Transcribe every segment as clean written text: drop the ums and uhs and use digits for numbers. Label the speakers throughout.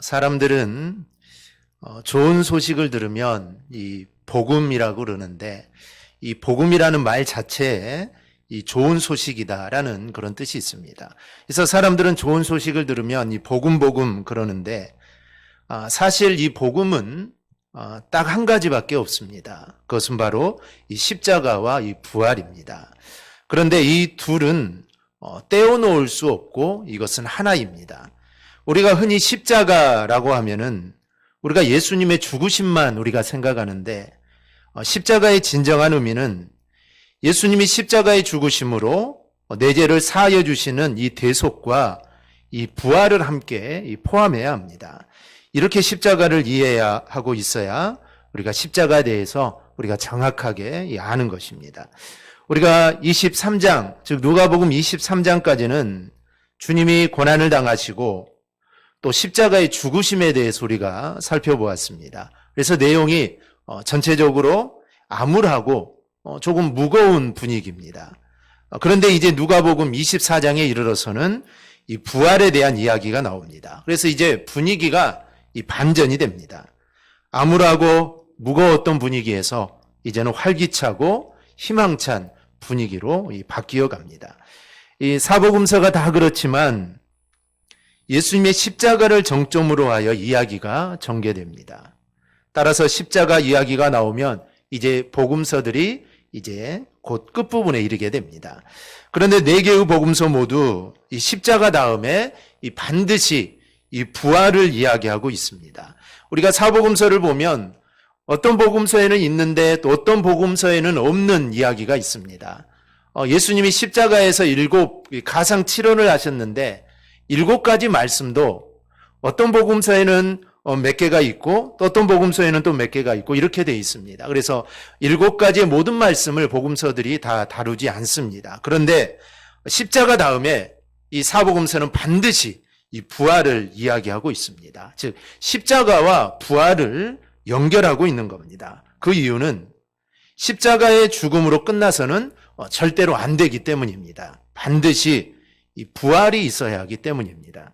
Speaker 1: 사람들은 좋은 소식을 들으면 이 복음이라고 그러는데, 이 복음이라는 말 자체에 이 좋은 소식이다라는 그런 뜻이 있습니다. 그래서 사람들은 좋은 소식을 들으면 이 복음 그러는데, 사실 이 복음은 딱 한 가지밖에 없습니다. 그것은 바로 이 십자가와 이 부활입니다. 그런데 이 둘은 떼어놓을 수 없고 이것은 하나입니다. 우리가 흔히 십자가라고 하면은 우리가 예수님의 죽으심만 우리가 생각하는데, 십자가의 진정한 의미는 예수님이 십자가의 죽으심으로 내 죄를 사하여 주시는 이 대속과 이 부활을 함께 포함해야 합니다. 이렇게 십자가를 이해해야 하고 있어야 우리가 십자가에 대해서 우리가 정확하게 아는 것입니다. 우리가 23장, 즉 누가복음 23장까지는 주님이 고난을 당하시고 또 십자가의 죽으심에 대해서 우리가 살펴보았습니다. 그래서 내용이 전체적으로 암울하고 조금 무거운 분위기입니다. 그런데 이제 누가복음 24장에 이르러서는 이 부활에 대한 이야기가 나옵니다. 그래서 이제 분위기가 이 반전이 됩니다. 암울하고 무거웠던 분위기에서 이제는 활기차고 희망찬 분위기로 바뀌어 갑니다. 이 사복음서가 다 그렇지만 예수님의 십자가를 정점으로 하여 이야기가 전개됩니다. 따라서 십자가 이야기가 나오면 이제 복음서들이 이제 곧 끝부분에 이르게 됩니다. 그런데 네 개의 복음서 모두 이 십자가 다음에 이 반드시 이 부활을 이야기하고 있습니다. 우리가 사복음서를 보면 어떤 복음서에는 있는데 또 어떤 복음서에는 없는 이야기가 있습니다. 예수님이 십자가에서 7 가상 7언을 하셨는데 7가지 말씀도 어떤 복음서에는 몇 개가 있고 또 어떤 복음서에는 또 몇 개가 있고 이렇게 되어 있습니다. 그래서 7가지의 모든 말씀을 복음서들이 다 다루지 않습니다. 그런데 십자가 다음에 이 사복음서는 반드시 이 부활을 이야기하고 있습니다. 즉 십자가와 부활을 연결하고 있는 겁니다. 그 이유는 십자가의 죽음으로 끝나서는 절대로 안 되기 때문입니다. 반드시 이 부활이 있어야 하기 때문입니다.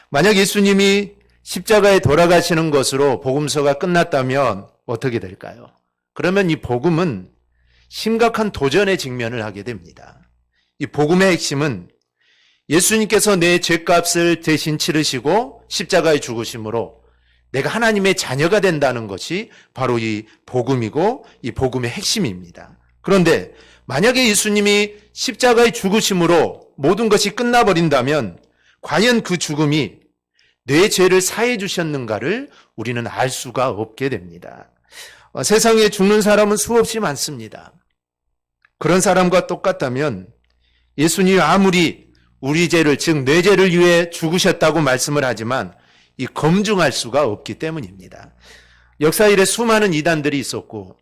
Speaker 1: 만약 예수님이 십자가에 돌아가시는 것으로 복음서가 끝났다면 어떻게 될까요? 그러면 이 복음은 심각한 도전의 직면을 하게 됩니다. 이 복음의 핵심은 예수님께서 내 죄값을 대신 치르시고 십자가에 죽으심으로 내가 하나님의 자녀가 된다는 것이 바로 이 복음이고 이 복음의 핵심입니다. 그런데 만약에 예수님이 십자가에 죽으심으로 모든 것이 끝나버린다면 과연 그 죽음이 내 죄를 사해 주셨는가를 우리는 알 수가 없게 됩니다. 세상에 죽는 사람은 수없이 많습니다. 그런 사람과 똑같다면 예수님이 아무리 우리 죄를, 즉 내 죄를 위해 죽으셨다고 말씀을 하지만 이 검증할 수가 없기 때문입니다. 역사 이래 수많은 이단들이 있었고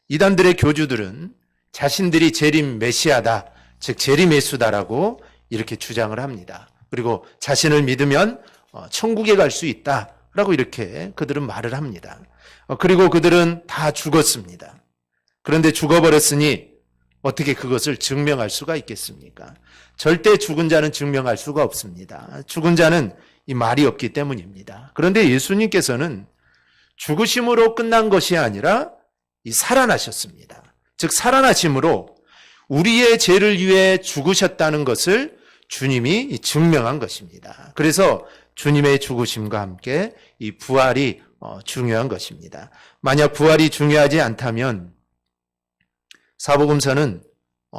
Speaker 1: 이단들의 교주들은 자신들이 재림 메시아다, 즉 재림 예수다라고 이렇게 주장을 합니다. 그리고 자신을 믿으면 천국에 갈 수 있다라고 이렇게 그들은 말을 합니다. 그리고 그들은 다 죽었습니다. 그런데 죽어버렸으니 어떻게 그것을 증명할 수가 있겠습니까? 절대 죽은 자는 증명할 수가 없습니다. 죽은 자는 이 말이 없기 때문입니다. 그런데 예수님께서는 죽으심으로 끝난 것이 아니라 이 살아나셨습니다. 즉 살아나심으로 우리의 죄를 위해 죽으셨다는 것을 주님이 증명한 것입니다. 그래서 주님의 죽으심과 함께 이 부활이 중요한 것입니다. 만약 부활이 중요하지 않다면 사복음서는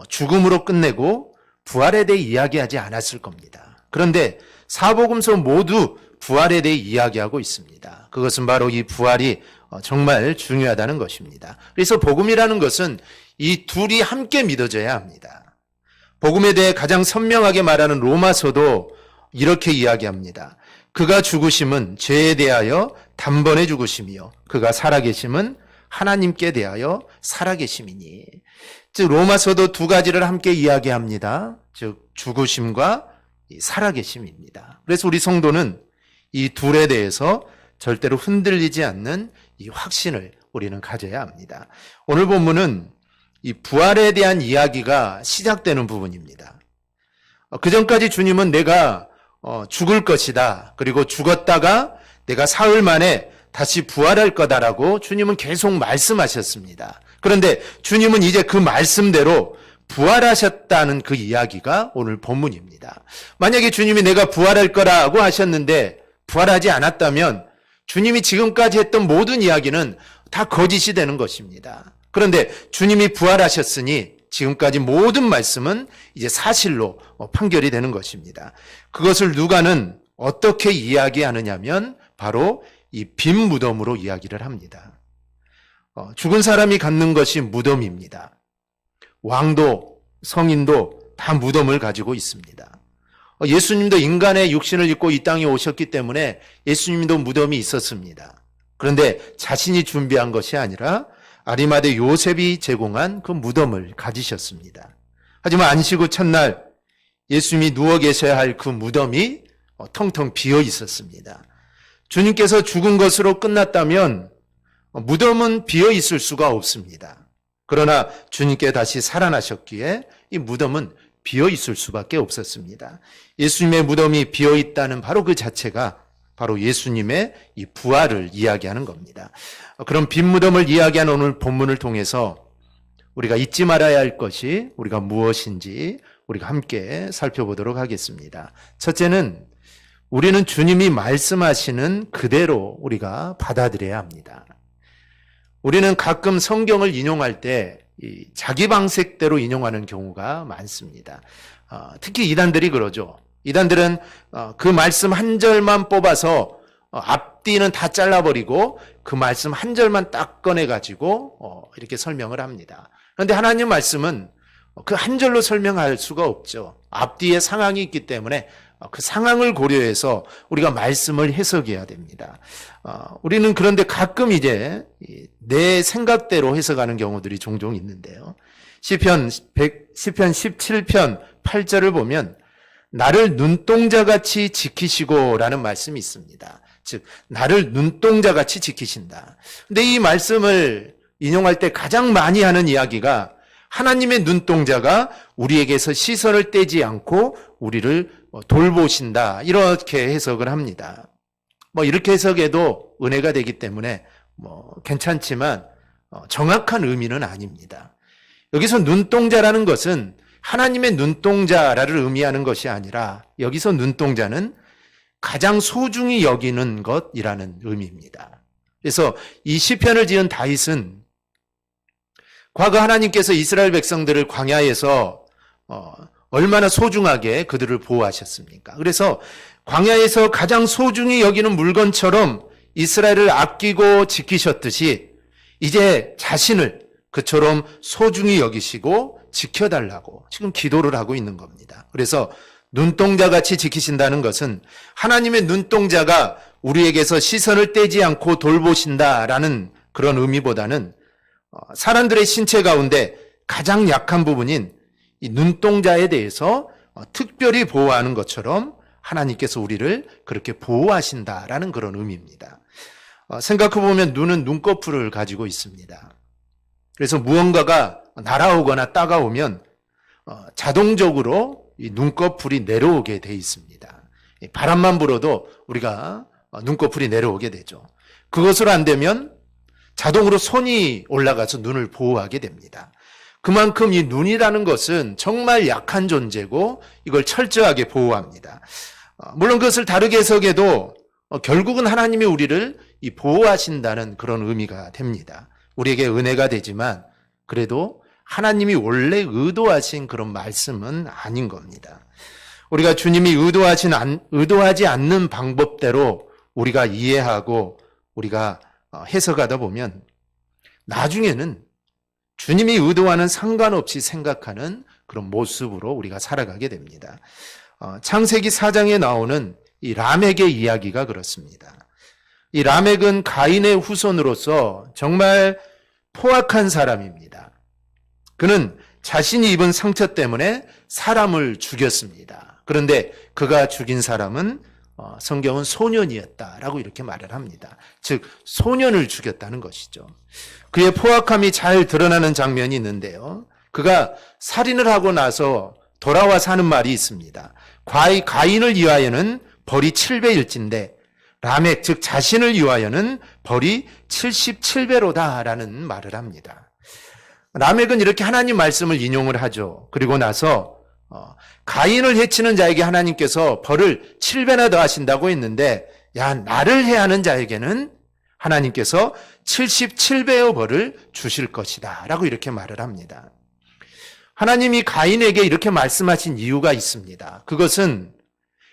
Speaker 1: 죽음으로 끝내고 부활에 대해 이야기하지 않았을 겁니다. 그런데 사복음서 모두 부활에 대해 이야기하고 있습니다. 그것은 바로 이 부활이 정말 중요하다는 것입니다. 그래서 복음이라는 것은 이 둘이 함께 믿어져야 합니다. 복음에 대해 가장 선명하게 말하는 로마서도 이렇게 이야기합니다. 그가 죽으심은 죄에 대하여 단번에 죽으심이요 그가 살아계심은 하나님께 대하여 살아계심이니. 즉 로마서도 두 가지를 함께 이야기합니다. 즉 죽으심과 살아계심입니다. 그래서 우리 성도는 이 둘에 대해서 절대로 흔들리지 않는 이 확신을 우리는 가져야 합니다. 오늘 본문은 이 부활에 대한 이야기가 시작되는 부분입니다. 그전까지 주님은 내가 죽을 것이다. 그리고 죽었다가 내가 사흘 만에 다시 부활할 거다라고 주님은 계속 말씀하셨습니다. 그런데 주님은 이제 그 말씀대로 부활하셨다는 그 이야기가 오늘 본문입니다. 만약에 주님이 내가 부활할 거라고 하셨는데 부활하지 않았다면 주님이 지금까지 했던 모든 이야기는 다 거짓이 되는 것입니다. 그런데 주님이 부활하셨으니 지금까지 모든 말씀은 이제 사실로 판결이 되는 것입니다. 그것을 누가는 어떻게 이야기하느냐면 바로 이 빈 무덤으로 이야기를 합니다. 죽은 사람이 갖는 것이 무덤입니다. 왕도 성인도 다 무덤을 가지고 있습니다. 예수님도 인간의 육신을 입고 이 땅에 오셨기 때문에 예수님도 무덤이 있었습니다. 그런데 자신이 준비한 것이 아니라 아리마대 요셉이 제공한 그 무덤을 가지셨습니다. 하지만 안식 후 첫날 예수님이 누워 계셔야 할 그 무덤이 텅텅 비어 있었습니다. 주님께서 죽은 것으로 끝났다면 무덤은 비어 있을 수가 없습니다. 그러나 주님께 다시 살아나셨기에 이 무덤은 비어 있을 수밖에 없었습니다. 예수님의 무덤이 비어 있다는 바로 그 자체가 바로 예수님의 이 부활을 이야기하는 겁니다. 그럼 빈 무덤을 이야기하는 오늘 본문을 통해서 우리가 잊지 말아야 할 것이 우리가 무엇인지 우리가 함께 살펴보도록 하겠습니다. 첫째는 우리는 주님이 말씀하시는 그대로 우리가 받아들여야 합니다. 우리는 가끔 성경을 인용할 때 자기 방식대로 인용하는 경우가 많습니다. 특히 이단들이 그러죠. 이단들은 그 말씀 한 절만 뽑아서 앞뒤는 다 잘라버리고 그 말씀 한 절만 딱 꺼내가지고 이렇게 설명을 합니다. 그런데 하나님 말씀은 그 한 절로 설명할 수가 없죠. 앞뒤에 상황이 있기 때문에 그 상황을 고려해서 우리가 말씀을 해석해야 됩니다. 우리는 그런데 가끔 이제 내 생각대로 해석하는 경우들이 종종 있는데요. 시편 17편 8절을 보면 나를 눈동자같이 지키시고 라는 말씀이 있습니다. 즉 나를 눈동자같이 지키신다. 근데 이 말씀을 인용할 때 가장 많이 하는 이야기가 하나님의 눈동자가 우리에게서 시선을 떼지 않고 우리를 돌보신다. 이렇게 해석을 합니다. 이렇게 해석해도 은혜가 되기 때문에 괜찮지만 정확한 의미는 아닙니다. 여기서 눈동자라는 것은 하나님의 눈동자를 의미하는 것이 아니라 여기서 눈동자는 가장 소중히 여기는 것이라는 의미입니다. 그래서 이 시편을 지은 다윗은 과거 하나님께서 이스라엘 백성들을 광야에서 얼마나 소중하게 그들을 보호하셨습니까? 그래서 광야에서 가장 소중히 여기는 물건처럼 이스라엘을 아끼고 지키셨듯이 이제 자신을 그처럼 소중히 여기시고 지켜달라고 지금 기도를 하고 있는 겁니다. 그래서 눈동자같이 지키신다는 것은 하나님의 눈동자가 우리에게서 시선을 떼지 않고 돌보신다라는 그런 의미보다는 사람들의 신체 가운데 가장 약한 부분인 이 눈동자에 대해서 특별히 보호하는 것처럼 하나님께서 우리를 그렇게 보호하신다라는 그런 의미입니다. 생각해보면 눈은 눈꺼풀을 가지고 있습니다. 그래서 무언가가 날아오거나 따가우면 자동적으로 이 눈꺼풀이 내려오게 돼 있습니다. 바람만 불어도 우리가 눈꺼풀이 내려오게 되죠. 그것으로 안 되면 자동으로 손이 올라가서 눈을 보호하게 됩니다. 그만큼 이 눈이라는 것은 정말 약한 존재고 이걸 철저하게 보호합니다. 물론 그것을 다르게 해석해도 결국은 하나님이 우리를 보호하신다는 그런 의미가 됩니다. 우리에게 은혜가 되지만 그래도 하나님이 원래 의도하신 그런 말씀은 아닌 겁니다. 우리가 주님이 의도하지 않는 방법대로 우리가 이해하고 우리가 해석하다 보면 나중에는 주님이 의도와는 상관없이 생각하는 그런 모습으로 우리가 살아가게 됩니다. 창세기 4장에 나오는 이 라멕의 이야기가 그렇습니다. 이 라멕은 가인의 후손으로서 정말 포악한 사람입니다. 그는 자신이 입은 상처 때문에 사람을 죽였습니다. 그런데 그가 죽인 사람은 성경은 소년이었다라고 이렇게 말을 합니다. 즉 소년을 죽였다는 것이죠. 그의 포악함이 잘 드러나는 장면이 있는데요. 그가 살인을 하고 나서 돌아와서 하는 말이 있습니다. 가인을 위하여는 벌이 7배일진데 라멕 즉 자신을 위하여는 벌이 77배로다라는 말을 합니다. 라멕은 이렇게 하나님 말씀을 인용을 하죠. 그리고 나서 가인을 해치는 자에게 하나님께서 벌을 7배나 더하신다고 했는데 야 나를 해하는 자에게는 하나님께서 77배의 벌을 주실 것이다 라고 이렇게 말을 합니다. 하나님이 가인에게 이렇게 말씀하신 이유가 있습니다. 그것은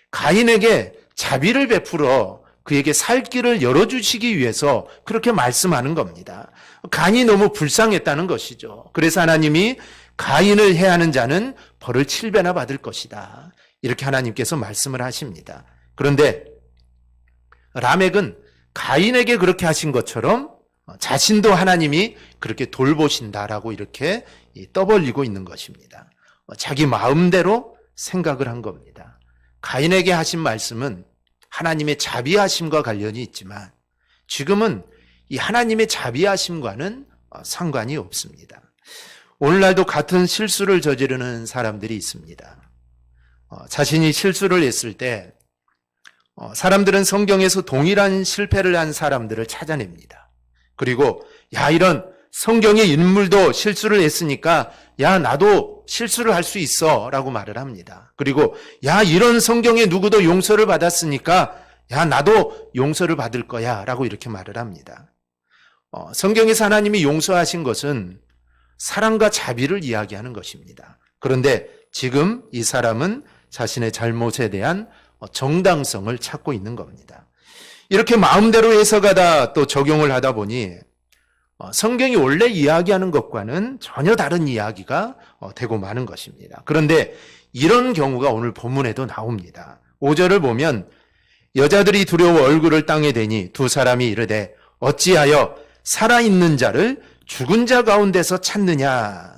Speaker 1: 가인에게 자비를 베풀어 그에게 살 길을 열어주시기 위해서 그렇게 말씀하는 겁니다. 가인이 너무 불쌍했다는 것이죠. 그래서 하나님이 가인을 해하는 자는 벌을 7배나 받을 것이다. 이렇게 하나님께서 말씀을 하십니다. 그런데 라멕은 가인에게 그렇게 하신 것처럼 자신도 하나님이 그렇게 돌보신다라고 이렇게 떠벌리고 있는 것입니다. 자기 마음대로 생각을 한 겁니다. 가인에게 하신 말씀은 하나님의 자비하심과 관련이 있지만 지금은 이 하나님의 자비하심과는 상관이 없습니다. 오늘날도 같은 실수를 저지르는 사람들이 있습니다. 자신이 실수를 했을 때 사람들은 성경에서 동일한 실패를 한 사람들을 찾아냅니다. 그리고 야 이런 성경의 인물도 실수를 했으니까 야 나도 실수를 할 수 있어 라고 말을 합니다. 그리고 야 이런 성경의 누구도 용서를 받았으니까 야 나도 용서를 받을 거야 라고 이렇게 말을 합니다. 성경에서 하나님이 용서하신 것은 사랑과 자비를 이야기하는 것입니다. 그런데 지금 이 사람은 자신의 잘못에 대한 정당성을 찾고 있는 겁니다. 이렇게 마음대로 해석하다 또 적용을 하다 보니 성경이 원래 이야기하는 것과는 전혀 다른 이야기가 되고 마는 것입니다. 그런데 이런 경우가 오늘 본문에도 나옵니다. 5절을 보면 여자들이 두려워 얼굴을 땅에 대니 두 사람이 이르되 어찌하여 살아있는 자를 죽은 자 가운데서 찾느냐.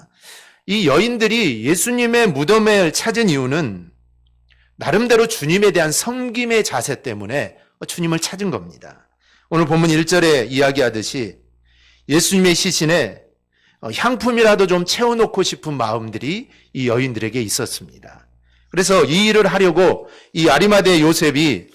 Speaker 1: 이 여인들이 예수님의 무덤을 찾은 이유는 나름대로 주님에 대한 섬김의 자세 때문에 주님을 찾은 겁니다. 오늘 본문 1절에 이야기하듯이 예수님의 시신에 향품이라도 좀 채워놓고 싶은 마음들이 이 여인들에게 있었습니다. 그래서 이 일을 하려고 이 아리마대 요셉이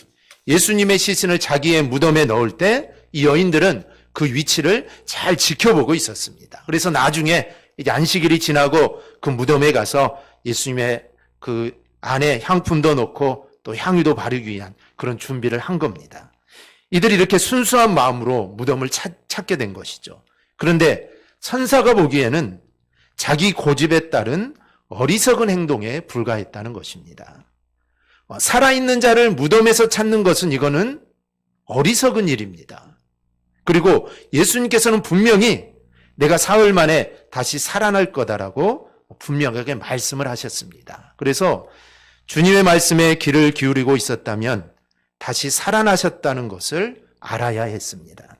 Speaker 1: 예수님의 시신을 자기의 무덤에 넣을 때 이 여인들은 그 위치를 잘 지켜보고 있었습니다. 그래서 나중에 이제 안식일이 지나고 그 무덤에 가서 예수님의 그 안에 향품도 넣고 또 향유도 바르기 위한 그런 준비를 한 겁니다. 이들이 이렇게 순수한 마음으로 무덤을 찾게 된 것이죠. 그런데 천사가 보기에는 자기 고집에 따른 어리석은 행동에 불과했다는 것입니다. 살아있는 자를 무덤에서 찾는 것은 이거는 어리석은 일입니다. 그리고 예수님께서는 분명히 내가 사흘 만에 다시 살아날 거다라고 분명하게 말씀을 하셨습니다. 그래서 주님의 말씀에 귀를 기울이고 있었다면 다시 살아나셨다는 것을 알아야 했습니다.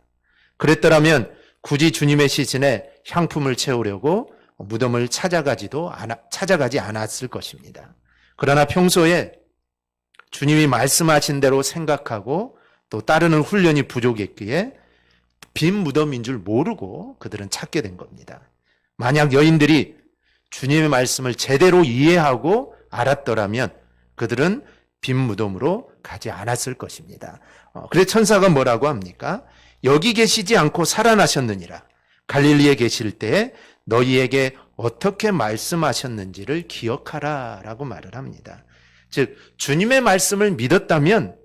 Speaker 1: 그랬더라면 굳이 주님의 시신에 향품을 채우려고 무덤을 찾아가지 않았을 것입니다. 그러나 평소에 주님이 말씀하신 대로 생각하고 또 따르는 훈련이 부족했기에 빈 무덤인 줄 모르고 그들은 찾게 된 겁니다. 만약 여인들이 주님의 말씀을 제대로 이해하고 알았더라면 그들은 빈 무덤으로 가지 않았을 것입니다. 그래서 천사가 뭐라고 합니까? 여기 계시지 않고 살아나셨느니라. 갈릴리에 계실 때에 너희에게 어떻게 말씀하셨는지를 기억하라 라고 말을 합니다. 즉 주님의 말씀을 믿었다면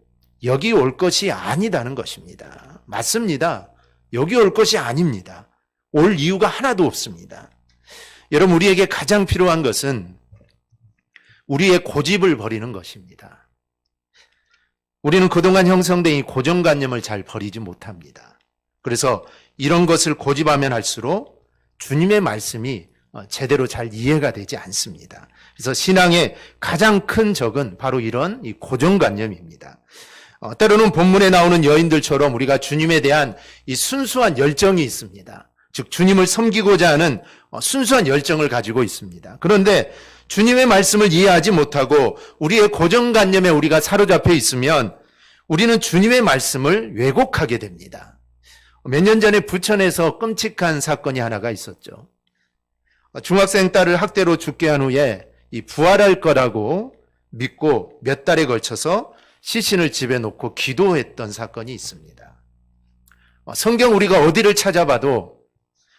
Speaker 1: 여기 올 것이 아니다는 것입니다. 맞습니다. 여기 올 것이 아닙니다. 올 이유가 하나도 없습니다. 여러분 우리에게 가장 필요한 것은 우리의 고집을 버리는 것입니다. 우리는 그동안 형성된 이 고정관념을 잘 버리지 못합니다. 그래서 이런 것을 고집하면 할수록 주님의 말씀이 제대로 잘 이해가 되지 않습니다. 그래서 신앙의 가장 큰 적은 바로 이런 이 고정관념입니다. 때로는 본문에 나오는 여인들처럼 우리가 주님에 대한 이 순수한 열정이 있습니다. 즉 주님을 섬기고자 하는 순수한 열정을 가지고 있습니다. 그런데 주님의 말씀을 이해하지 못하고 우리의 고정관념에 우리가 사로잡혀 있으면 우리는 주님의 말씀을 왜곡하게 됩니다. 몇 년 전에 부천에서 끔찍한 사건이 하나가 있었죠. 중학생 딸을 학대로 죽게 한 후에 이 부활할 거라고 믿고 몇 달에 걸쳐서 시신을 집에 놓고 기도했던 사건이 있습니다. 성경 우리가 어디를 찾아봐도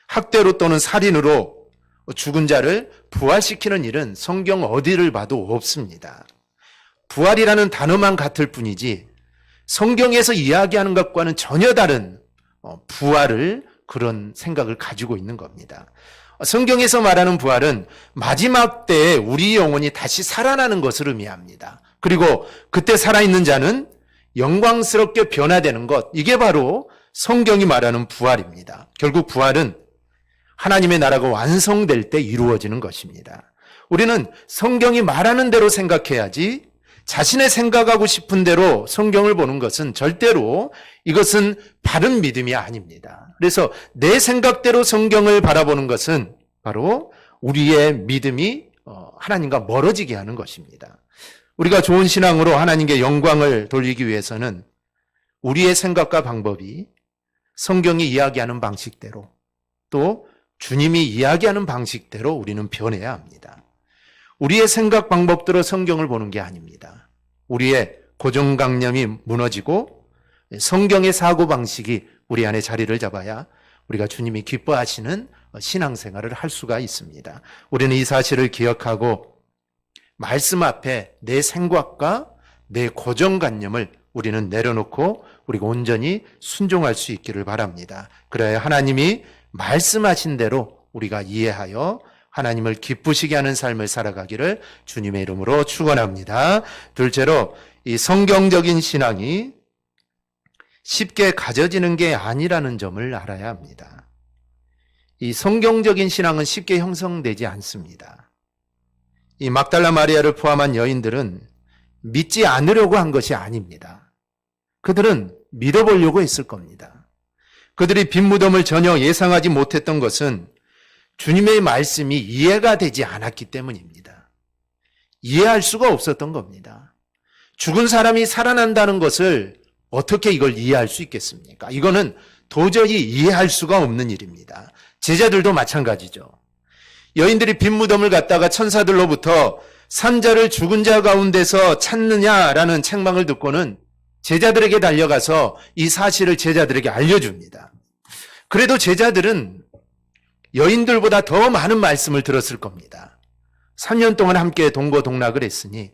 Speaker 1: 학대로 또는 살인으로 죽은 자를 부활시키는 일은 성경 어디를 봐도 없습니다. 부활이라는 단어만 같을 뿐이지 성경에서 이야기하는 것과는 전혀 다른 부활을 그런 생각을 가지고 있는 겁니다. 성경에서 말하는 부활은 마지막 때에 우리 영혼이 다시 살아나는 것을 의미합니다. 그리고 그때 살아있는 자는 영광스럽게 변화되는 것, 이게 바로 성경이 말하는 부활입니다. 결국 부활은 하나님의 나라가 완성될 때 이루어지는 것입니다. 우리는 성경이 말하는 대로 생각해야지 자신의 생각하고 싶은 대로 성경을 보는 것은 절대로 이것은 바른 믿음이 아닙니다. 그래서 내 생각대로 성경을 바라보는 것은 바로 우리의 믿음이 하나님과 멀어지게 하는 것입니다. 우리가 좋은 신앙으로 하나님께 영광을 돌리기 위해서는 우리의 생각과 방법이 성경이 이야기하는 방식대로 또 주님이 이야기하는 방식대로 우리는 변해야 합니다. 우리의 생각 방법대로 성경을 보는 게 아닙니다. 우리의 고정관념이 무너지고 성경의 사고방식이 우리 안에 자리를 잡아야 우리가 주님이 기뻐하시는 신앙생활을 할 수가 있습니다. 우리는 이 사실을 기억하고 말씀 앞에 내 생각과 내 고정관념을 우리는 내려놓고 우리가 온전히 순종할 수 있기를 바랍니다. 그래야 하나님이 말씀하신 대로 우리가 이해하여 하나님을 기쁘시게 하는 삶을 살아가기를 주님의 이름으로 축원합니다. 둘째로 이 성경적인 신앙이 쉽게 가져지는 게 아니라는 점을 알아야 합니다. 이 성경적인 신앙은 쉽게 형성되지 않습니다. 이 막달라 마리아를 포함한 여인들은 믿지 않으려고 한 것이 아닙니다. 그들은 믿어보려고 했을 겁니다. 그들이 빈 무덤을 전혀 예상하지 못했던 것은 주님의 말씀이 이해가 되지 않았기 때문입니다. 이해할 수가 없었던 겁니다. 죽은 사람이 살아난다는 것을 어떻게 이걸 이해할 수 있겠습니까? 이거는 도저히 이해할 수가 없는 일입니다. 제자들도 마찬가지죠. 여인들이 빈 무덤을 갖다가 천사들로부터 산자를 죽은 자 가운데서 찾느냐라는 책망을 듣고는 제자들에게 달려가서 이 사실을 제자들에게 알려줍니다. 그래도 제자들은 여인들보다 더 많은 말씀을 들었을 겁니다. 3년 동안 함께 동거동락을 했으니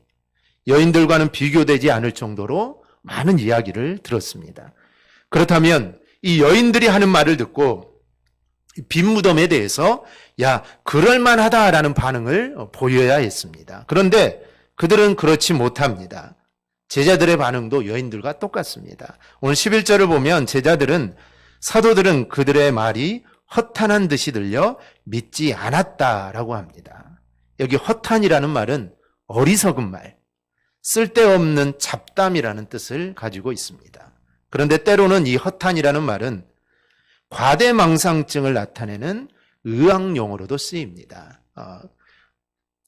Speaker 1: 여인들과는 비교되지 않을 정도로 많은 이야기를 들었습니다. 그렇다면 이 여인들이 하는 말을 듣고 빈 무덤에 대해서 야, 그럴만하다라는 반응을 보여야 했습니다. 그런데 그들은 그렇지 못합니다. 제자들의 반응도 여인들과 똑같습니다. 오늘 11절을 보면 사도들은 그들의 말이 허탄한 듯이 들려 믿지 않았다라고 합니다. 여기 허탄이라는 말은 어리석은 말, 쓸데없는 잡담이라는 뜻을 가지고 있습니다. 그런데 때로는 이 허탄이라는 말은 과대망상증을 나타내는 의학용어로도 쓰입니다.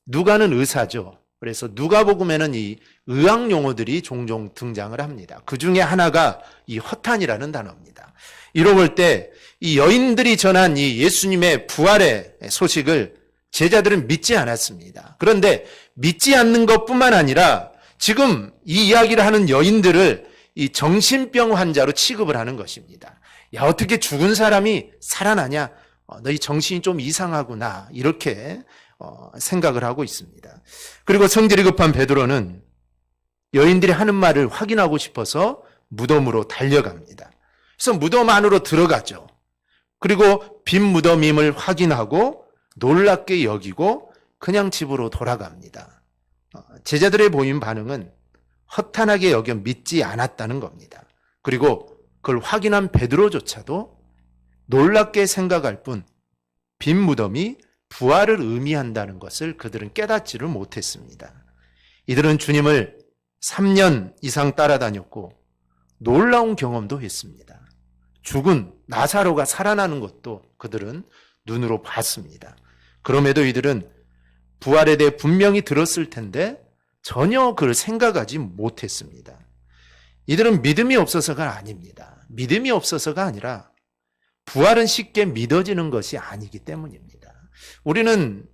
Speaker 1: 누가는 의사죠. 그래서 누가복음에는 이 의학용어들이 종종 등장을 합니다. 그 중에 하나가 이 허탄이라는 단어입니다. 이로 볼 때 이 여인들이 전한 이 예수님의 부활의 소식을 제자들은 믿지 않았습니다. 그런데 믿지 않는 것뿐만 아니라 지금 이 이야기를 하는 여인들을 이 정신병 환자로 취급을 하는 것입니다. 야, 어떻게 죽은 사람이 살아나냐? 너희 정신이 좀 이상하구나. 이렇게 생각을 하고 있습니다. 그리고 성질이 급한 베드로는 여인들이 하는 말을 확인하고 싶어서 무덤으로 달려갑니다. 그래서 무덤 안으로 들어가죠. 그리고 빈 무덤임을 확인하고 놀랍게 여기고 그냥 집으로 돌아갑니다. 제자들의 보인 반응은 허탄하게 여겨 믿지 않았다는 겁니다. 그리고 그걸 확인한 베드로조차도 놀랍게 생각할 뿐 빈 무덤이 부활을 의미한다는 것을 그들은 깨닫지를 못했습니다. 이들은 주님을 3년 이상 따라다녔고 놀라운 경험도 했습니다. 죽은 나사로가 살아나는 것도 그들은 눈으로 봤습니다. 그럼에도 이들은 부활에 대해 분명히 들었을 텐데 전혀 그걸 생각하지 못했습니다. 이들은 믿음이 없어서가 아닙니다. 믿음이 없어서가 아니라 부활은 쉽게 믿어지는 것이 아니기 때문입니다. 우리는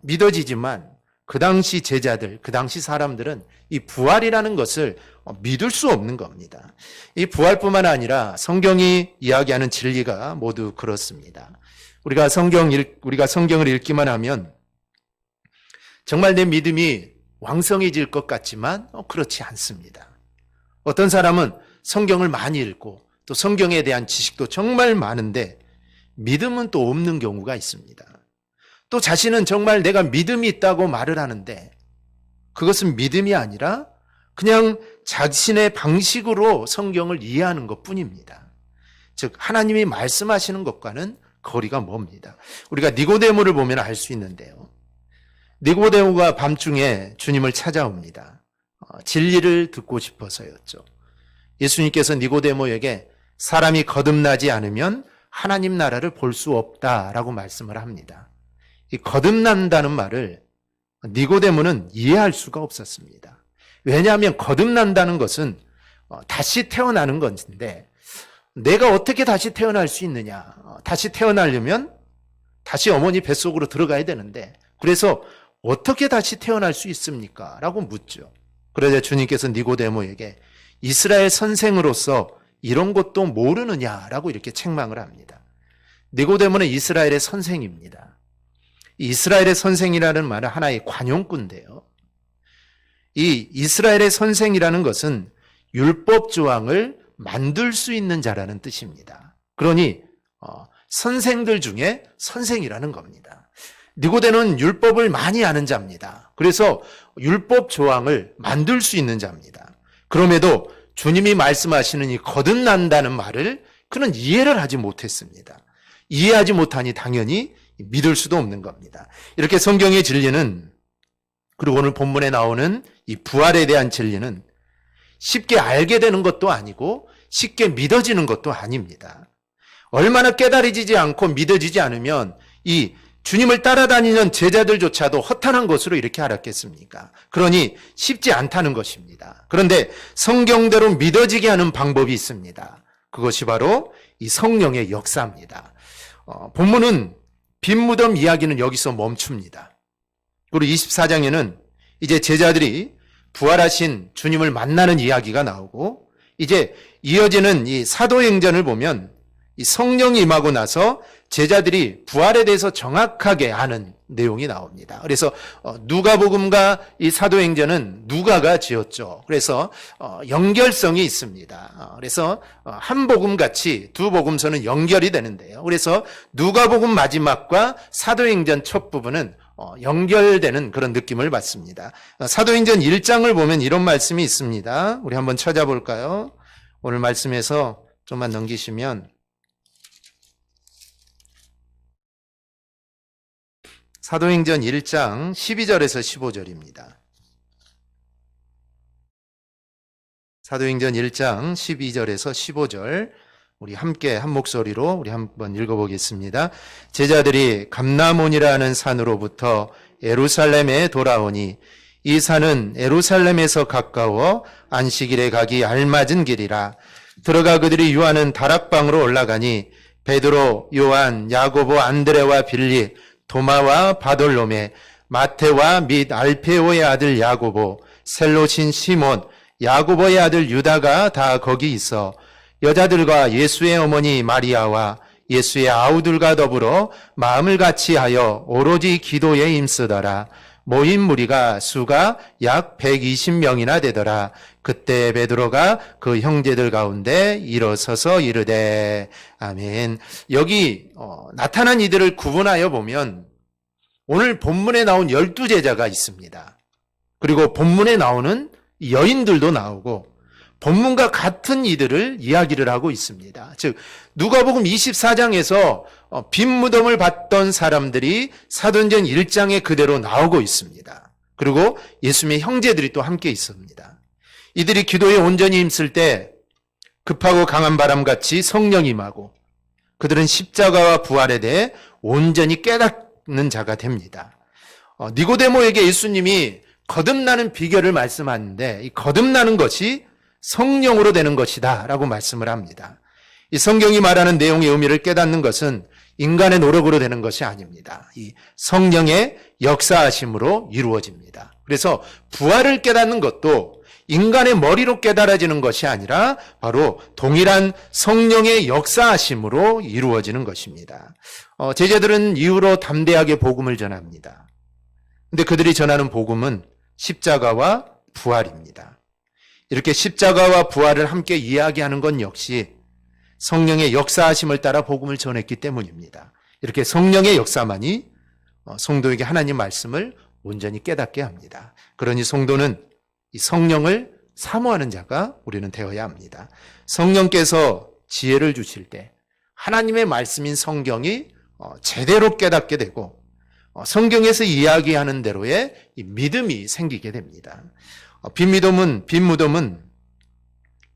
Speaker 1: 믿어지지만 그 당시 제자들, 그 당시 사람들은 이 부활이라는 것을 믿을 수 없는 겁니다. 이 부활뿐만 아니라 성경이 이야기하는 진리가 모두 그렇습니다. 우리가 성경을 읽기만 하면 정말 내 믿음이 왕성해질 것 같지만 그렇지 않습니다. 어떤 사람은 성경을 많이 읽고 또 성경에 대한 지식도 정말 많은데 믿음은 또 없는 경우가 있습니다. 또 자신은 정말 내가 믿음이 있다고 말을 하는데 그것은 믿음이 아니라 그냥 자신의 방식으로 성경을 이해하는 것뿐입니다. 즉 하나님이 말씀하시는 것과는 거리가 멉니다. 우리가 니고데모를 보면 알 수 있는데요. 니고데모가 밤중에 주님을 찾아옵니다. 진리를 듣고 싶어서였죠. 예수님께서 니고데모에게 사람이 거듭나지 않으면 하나님 나라를 볼 수 없다라고 말씀을 합니다. 이 거듭난다는 말을 니고데모는 이해할 수가 없었습니다. 왜냐하면 거듭난다는 것은 다시 태어나는 것인데 내가 어떻게 다시 태어날 수 있느냐? 다시 태어나려면 다시 어머니 뱃속으로 들어가야 되는데 그래서 어떻게 다시 태어날 수 있습니까? 라고 묻죠. 그러자 주님께서 니고데모에게 이스라엘 선생으로서 이런 것도 모르느냐라고 이렇게 책망을 합니다. 니고데모는 이스라엘의 선생입니다. 이스라엘의 선생이라는 말은 하나의 관용구인데요. 이 이스라엘의 선생이라는 것은 율법 조항을 만들 수 있는 자라는 뜻입니다. 그러니 선생들 중에 선생이라는 겁니다. 니고데모는 율법을 많이 아는 자입니다. 그래서 율법 조항을 만들 수 있는 자입니다. 그럼에도 주님이 말씀하시는 이 거듭난다는 말을 그는 이해를 하지 못했습니다. 이해하지 못하니 당연히 믿을 수도 없는 겁니다. 이렇게 성경의 진리는, 그리고 오늘 본문에 나오는 이 부활에 대한 진리는 쉽게 알게 되는 것도 아니고 쉽게 믿어지는 것도 아닙니다. 얼마나 깨달아지지 않고 믿어지지 않으면 이 주님을 따라다니는 제자들조차도 허탄한 것으로 이렇게 알았겠습니까? 그러니 쉽지 않다는 것입니다. 그런데 성경대로 믿어지게 하는 방법이 있습니다. 그것이 바로 이 성령의 역사입니다. 본문은 빈 무덤 이야기는 여기서 멈춥니다. 그리고 24장에는 이제 제자들이 부활하신 주님을 만나는 이야기가 나오고 이제 이어지는 이 사도행전을 보면 이 성령이 임하고 나서 제자들이 부활에 대해서 정확하게 아는 내용이 나옵니다. 그래서 누가복음과 이 사도행전은 누가가 지었죠. 그래서 연결성이 있습니다. 그래서 한 복음 같이 두 복음서는 연결이 되는데요. 그래서 누가복음 마지막과 사도행전 첫 부분은 연결되는 그런 느낌을 받습니다. 사도행전 1장을 보면 이런 말씀이 있습니다. 우리 한번 찾아볼까요? 오늘 말씀에서 좀만 넘기시면 사도행전 1장 12절에서 15절입니다. 사도행전 1장 12절에서 15절 우리 함께 한 목소리로 우리 한번 읽어보겠습니다. 제자들이 감람온이라는 산으로부터 예루살렘에 돌아오니 이 산은 예루살렘에서 가까워 안식일에 가기 알맞은 길이라. 들어가 그들이 유하는 다락방으로 올라가니 베드로, 요한, 야고보, 안드레와 빌리, 도마와 바돌로메, 마테와 및 알페오의 아들 야고보, 셀로신 시몬, 야고보의 아들 유다가 다 거기 있어 여자들과 예수의 어머니 마리아와 예수의 아우들과 더불어 마음을 같이하여 오로지 기도에 힘쓰더라. 모인 무리가 수가 약 120명이나 되더라. 그때 베드로가 그 형제들 가운데 일어서서 이르되 아멘. 여기 나타난 이들을 구분하여 보면 오늘 본문에 나온 12제자가 있습니다. 그리고 본문에 나오는 여인들도 나오고 본문과 같은 이들을 이야기를 하고 있습니다. 즉 누가복음 24장에서 빈 무덤을 봤던 사람들이 사도행전 1장에 그대로 나오고 있습니다. 그리고 예수님의 형제들이 또 함께 있습니다. 이들이 기도에 온전히 힘쓸 때 급하고 강한 바람같이 성령이 임하고 그들은 십자가와 부활에 대해 온전히 깨닫는 자가 됩니다. 니고데모에게 예수님이 거듭나는 비결을 말씀하는데 이 거듭나는 것이 성령으로 되는 것이다 라고 말씀을 합니다. 이 성경이 말하는 내용의 의미를 깨닫는 것은 인간의 노력으로 되는 것이 아닙니다. 이 성령의 역사하심으로 이루어집니다. 그래서 부활을 깨닫는 것도 인간의 머리로 깨달아지는 것이 아니라 바로 동일한 성령의 역사하심으로 이루어지는 것입니다. 제자들은 이후로 담대하게 복음을 전합니다. 근데 그들이 전하는 복음은 십자가와 부활입니다. 이렇게 십자가와 부활을 함께 이야기하는 건 역시 성령의 역사하심을 따라 복음을 전했기 때문입니다. 이렇게 성령의 역사만이 성도에게 하나님 말씀을 온전히 깨닫게 합니다. 그러니 성도는 이 성령을 사모하는 자가 우리는 되어야 합니다. 성령께서 지혜를 주실 때 하나님의 말씀인 성경이 제대로 깨닫게 되고 성경에서 이야기하는 대로의 이 믿음이 생기게 됩니다. 빈 무덤은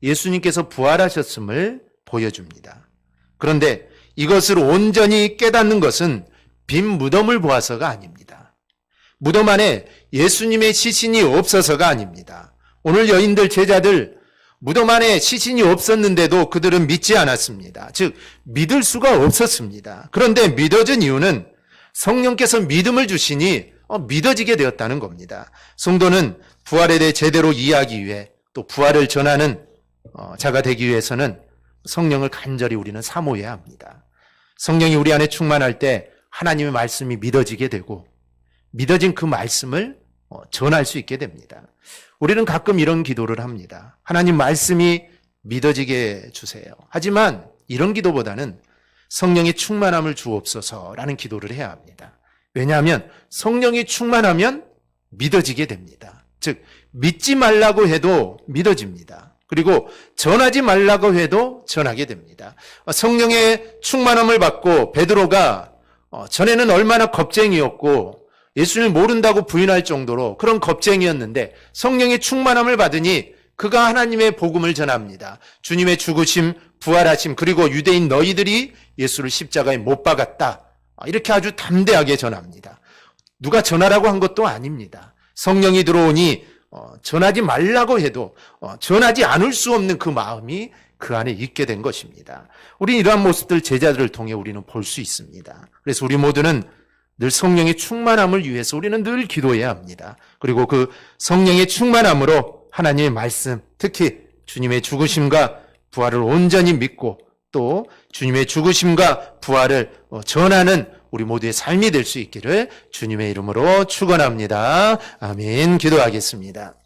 Speaker 1: 예수님께서 부활하셨음을 보여줍니다. 그런데 이것을 온전히 깨닫는 것은 빈 무덤을 보아서가 아닙니다. 무덤 안에 예수님의 시신이 없어서가 아닙니다. 오늘 여인들 제자들 무덤 안에 시신이 없었는데도 그들은 믿지 않았습니다. 즉 믿을 수가 없었습니다. 그런데 믿어진 이유는 성령께서 믿음을 주시니 믿어지게 되었다는 겁니다. 성도는 부활에 대해 제대로 이해하기 위해 또 부활을 전하는 자가 되기 위해서는 성령을 간절히 우리는 사모해야 합니다. 성령이 우리 안에 충만할 때 하나님의 말씀이 믿어지게 되고 믿어진 그 말씀을 전할 수 있게 됩니다. 우리는 가끔 이런 기도를 합니다. 하나님 말씀이 믿어지게 해주세요. 하지만 이런 기도보다는 성령의 충만함을 주옵소서라는 기도를 해야 합니다. 왜냐하면 성령이 충만하면 믿어지게 됩니다. 즉 믿지 말라고 해도 믿어집니다. 그리고 전하지 말라고 해도 전하게 됩니다. 성령의 충만함을 받고 베드로가 전에는 얼마나 겁쟁이였고 예수님을 모른다고 부인할 정도로 그런 겁쟁이였는데 성령의 충만함을 받으니 그가 하나님의 복음을 전합니다. 주님의 죽으심, 부활하심, 그리고 유대인 너희들이 예수를 십자가에 못 박았다. 이렇게 아주 담대하게 전합니다. 누가 전하라고 한 것도 아닙니다. 성령이 들어오니 전하지 말라고 해도 전하지 않을 수 없는 그 마음이 그 안에 있게 된 것입니다. 우리 이러한 모습들 제자들을 통해 우리는 볼 수 있습니다. 그래서 우리 모두는 늘 성령의 충만함을 위해서 우리는 늘 기도해야 합니다. 그리고 그 성령의 충만함으로 하나님의 말씀, 특히 주님의 죽으심과 부활을 온전히 믿고 또 주님의 죽으심과 부활을 전하는 우리 모두의 삶이 될 수 있기를 주님의 이름으로 축원합니다. 아멘. 기도하겠습니다.